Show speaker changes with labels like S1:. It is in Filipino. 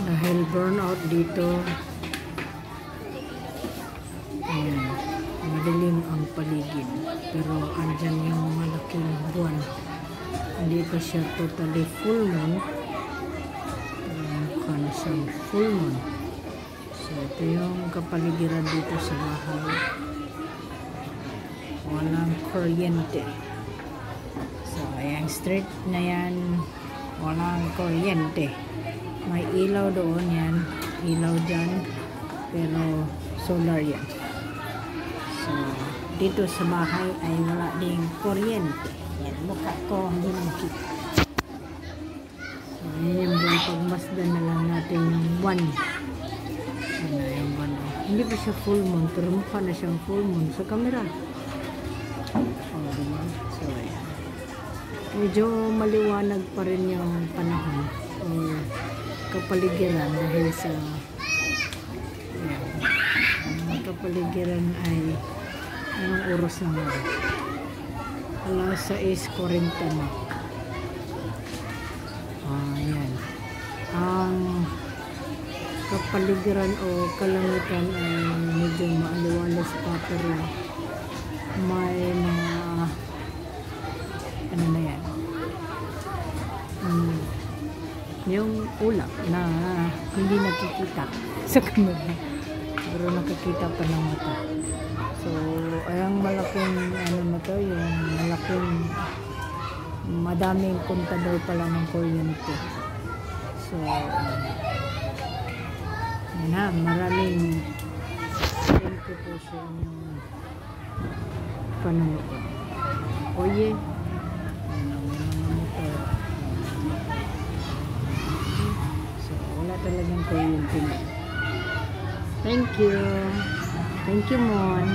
S1: dahil burnout dito. Ayan, madilim ang paligid, pero andyan yung malaking buwan. Hindi pa siya totally full moon, mukha na siyang full moon. So ito yung kapaligiran dito sa bahay. Walang kuryente. So yung street na yan, walang kuryente. May ilaw doon yan, ilaw dyan, pero solar yan. So dito sa bahay ay wala ding kuryente. Yan, mukha ko hindi na makita. So yan yung pagmasdan na lang natin yung buwan. Ano yung buwan. Hindi pa siya full moon, pero mukha na siyang full moon sa camera. Diba? So yan. Medyo maliwanag pa rin yung panahon o kapaligiran dahil sa yan, ang kapaligiran ay anong oras na nga? Alas 6:40 na. Yan. Ang kapaligiran o kalangitan ay medyo maaliwalas pa, pero may mga ano na yan, yung ulap na hindi nakikita sa camera, pero nakikita pa ng mata. So ayang malaking ano na to, yung malaking madaming kontador pala ng kuryente. So yan na, maraming thank you po sa inyong panonood. Oye, so wala talagang kuryente na. Thank you Mon.